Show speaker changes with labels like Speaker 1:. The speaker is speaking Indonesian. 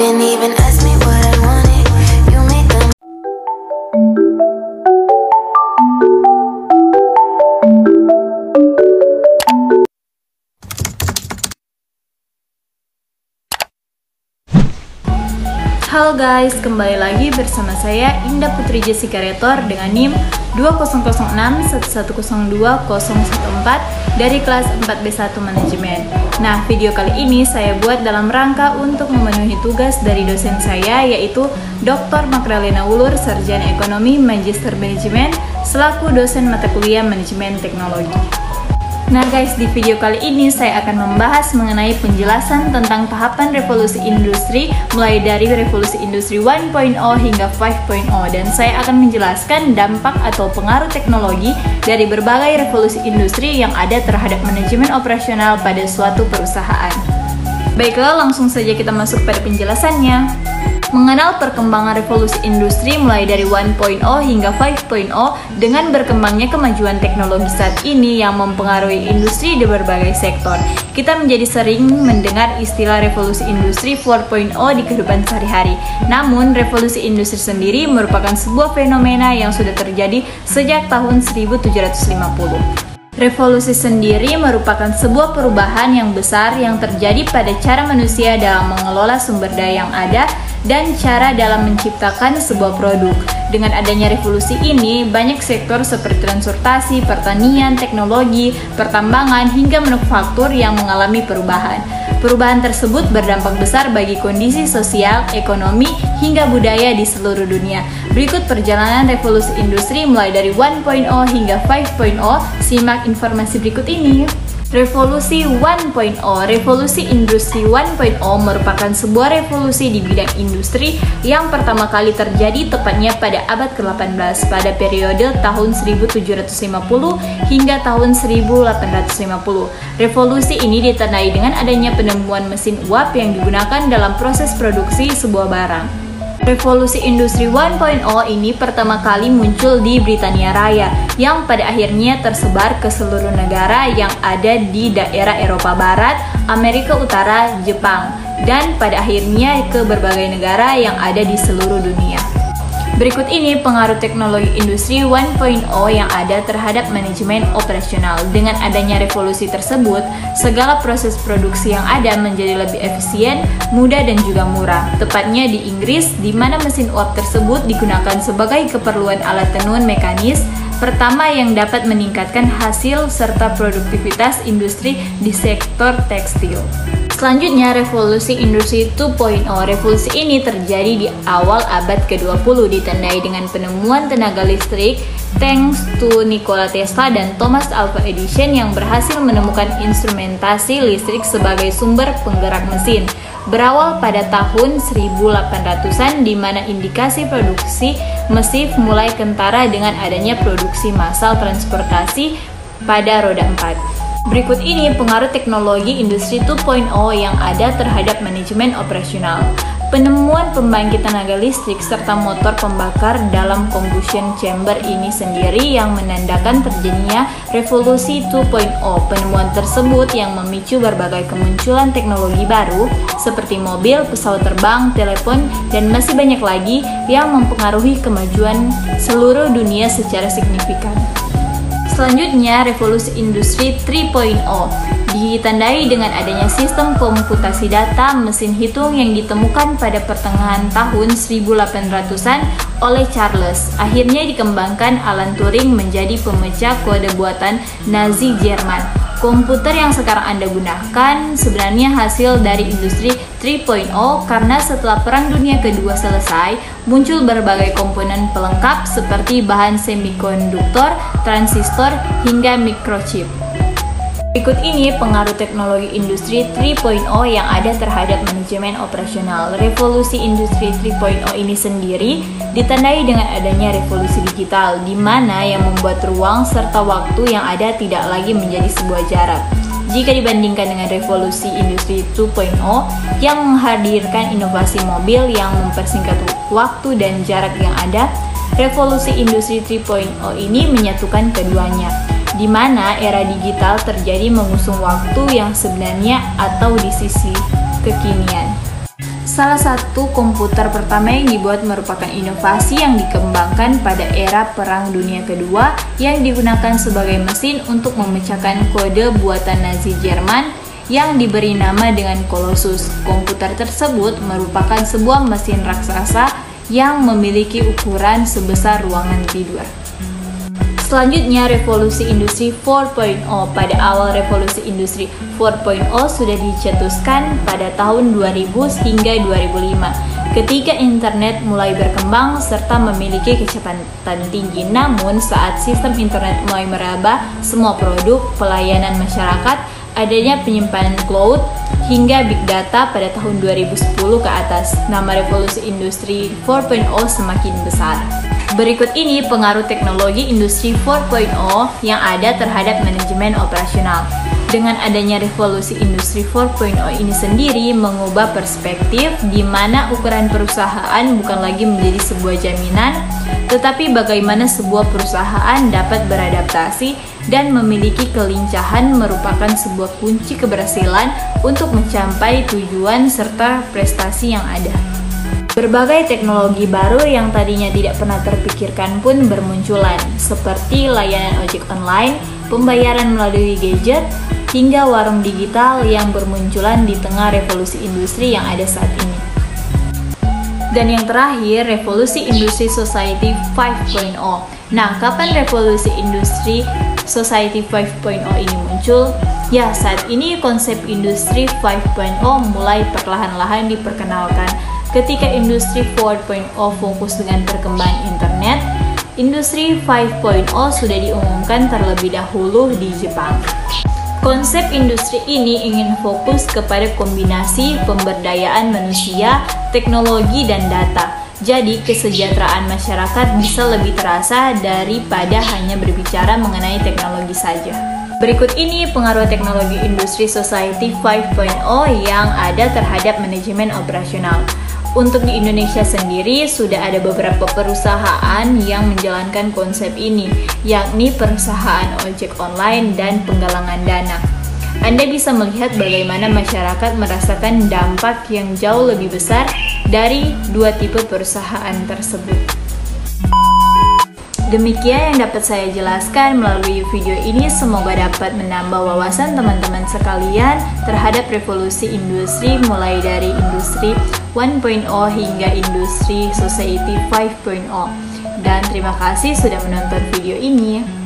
Speaker 1: Didn't even ask me what I wanted. You make them.
Speaker 2: Halo guys, kembali lagi bersama saya Indah Putri Jessica Retor dengan NIM 200611020014 dari kelas 4B1 Manajemen. Nah, video kali ini saya buat dalam rangka untuk memenuhi tugas dari dosen saya, yaitu Dr. Magdalena Wulur, Sarjana Ekonomi Magister Manajemen, selaku dosen mata kuliah Manajemen Teknologi. Nah guys, di video kali ini saya akan membahas mengenai penjelasan tentang tahapan revolusi industri mulai dari revolusi industri 1.0 hingga 5.0, dan saya akan menjelaskan dampak atau pengaruh teknologi dari berbagai revolusi industri yang ada terhadap manajemen operasional pada suatu perusahaan. Baiklah, langsung saja kita masuk pada penjelasannya. Mengenal perkembangan revolusi industri mulai dari 1.0 hingga 5.0 dengan berkembangnya kemajuan teknologi saat ini yang mempengaruhi industri di berbagai sektor. Kita menjadi sering mendengar istilah revolusi industri 4.0 di kehidupan sehari-hari. Namun, revolusi industri sendiri merupakan sebuah fenomena yang sudah terjadi sejak tahun 1750. Revolusi sendiri merupakan sebuah perubahan yang besar yang terjadi pada cara manusia dalam mengelola sumber daya yang ada dan cara dalam menciptakan sebuah produk. Dengan adanya revolusi ini, banyak sektor seperti transportasi, pertanian, teknologi, pertambangan, hingga manufaktur yang mengalami perubahan. Perubahan tersebut berdampak besar bagi kondisi sosial, ekonomi, hingga budaya di seluruh dunia. Berikut perjalanan revolusi industri mulai dari 1.0 hingga 5.0. Simak informasi berikut ini. Revolusi 1.0. Revolusi industri 1.0 merupakan sebuah revolusi di bidang industri yang pertama kali terjadi tepatnya pada abad ke-18 pada periode tahun 1750 hingga tahun 1850. Revolusi ini ditandai dengan adanya penemuan mesin uap yang digunakan dalam proses produksi sebuah barang. Revolusi industri 1.0 ini pertama kali muncul di Britania Raya yang pada akhirnya tersebar ke seluruh negara yang ada di daerah Eropa Barat, Amerika Utara, Jepang, dan pada akhirnya ke berbagai negara yang ada di seluruh dunia. Berikut ini pengaruh teknologi industri 1.0 yang ada terhadap manajemen operasional. Dengan adanya revolusi tersebut, segala proses produksi yang ada menjadi lebih efisien, mudah, dan juga murah. Tepatnya di Inggris, di mana mesin uap tersebut digunakan sebagai keperluan alat tenun mekanis pertama yang dapat meningkatkan hasil serta produktivitas industri di sektor tekstil. Selanjutnya, revolusi industri 2.0. Revolusi ini terjadi di awal abad ke-20 ditandai dengan penemuan tenaga listrik thanks to Nikola Tesla dan Thomas Alva Edison yang berhasil menemukan instrumentasi listrik sebagai sumber penggerak mesin. Berawal pada tahun 1800-an di mana indikasi produksi mesin mulai kentara dengan adanya produksi massal transportasi pada roda 4. Berikut ini pengaruh teknologi industri 2.0 yang ada terhadap manajemen operasional. Penemuan pembangkit tenaga listrik serta motor pembakar dalam combustion chamber ini sendiri yang menandakan terjadinya revolusi 2.0. Penemuan tersebut yang memicu berbagai kemunculan teknologi baru seperti mobil, pesawat terbang, telepon, dan masih banyak lagi yang mempengaruhi kemajuan seluruh dunia secara signifikan. Selanjutnya, revolusi industri 3.0 ditandai dengan adanya sistem komputasi data mesin hitung yang ditemukan pada pertengahan tahun 1800-an oleh Charles. Akhirnya dikembangkan Alan Turing menjadi pemecah kode buatan Nazi Jerman. Komputer yang sekarang Anda gunakan sebenarnya hasil dari industri 3.0 karena setelah Perang Dunia Kedua selesai, muncul berbagai komponen pelengkap seperti bahan semikonduktor, transistor, hingga microchip. Berikut ini pengaruh teknologi industri 3.0 yang ada terhadap manajemen operasional. Revolusi industri 3.0 ini sendiri ditandai dengan adanya revolusi digital, di mana yang membuat ruang serta waktu yang ada tidak lagi menjadi sebuah jarak. Jika dibandingkan dengan revolusi industri 2.0 yang menghadirkan inovasi mobil yang mempersingkat waktu dan jarak yang ada, revolusi industri 3.0 ini menyatukan keduanya, di mana era digital terjadi mengusung waktu yang sebenarnya atau di sisi kekinian. Salah satu komputer pertama yang dibuat merupakan inovasi yang dikembangkan pada era Perang Dunia Kedua yang digunakan sebagai mesin untuk memecahkan kode buatan Nazi Jerman yang diberi nama dengan Colossus. Komputer tersebut merupakan sebuah mesin raksasa yang memiliki ukuran sebesar ruangan tidur. Selanjutnya, revolusi industri 4.0. Pada awal revolusi industri 4.0 sudah dicetuskan pada tahun 2000 hingga 2005 ketika internet mulai berkembang serta memiliki kecepatan tinggi. Namun saat sistem internet mulai meraba semua produk pelayanan masyarakat, adanya penyimpanan cloud hingga big data pada tahun 2010 ke atas, nama revolusi industri 4.0 semakin besar. Berikut ini pengaruh teknologi industri 4.0 yang ada terhadap manajemen operasional. Dengan adanya revolusi industri 4.0 ini sendiri mengubah perspektif di mana ukuran perusahaan bukan lagi menjadi sebuah jaminan, tetapi bagaimana sebuah perusahaan dapat beradaptasi dan memiliki kelincahan merupakan sebuah kunci keberhasilan untuk mencapai tujuan serta prestasi yang ada. Berbagai teknologi baru yang tadinya tidak pernah terpikirkan pun bermunculan, seperti layanan ojek online, pembayaran melalui gadget, hingga warung digital yang bermunculan di tengah revolusi industri yang ada saat ini. Dan yang terakhir, revolusi industri society 5.0. Nah, kapan revolusi industri society 5.0 ini muncul? Ya, saat ini konsep industri 5.0 mulai perlahan-lahan diperkenalkan. Ketika industri 4.0 fokus dengan perkembangan internet, industri 5.0 sudah diumumkan terlebih dahulu di Jepang. Konsep industri ini ingin fokus kepada kombinasi pemberdayaan manusia, teknologi, dan data. Jadi, kesejahteraan masyarakat bisa lebih terasa daripada hanya berbicara mengenai teknologi saja. Berikut ini pengaruh teknologi industri society 5.0 yang ada terhadap manajemen operasional. Untuk di Indonesia sendiri sudah ada beberapa perusahaan yang menjalankan konsep ini, yakni perusahaan ojek online dan penggalangan dana. Anda bisa melihat bagaimana masyarakat merasakan dampak yang jauh lebih besar dari dua tipe perusahaan tersebut. Demikian yang dapat saya jelaskan melalui video ini, semoga dapat menambah wawasan teman-teman sekalian terhadap revolusi industri mulai dari industri 1.0 hingga industri society 5.0. Dan terima kasih sudah menonton video ini.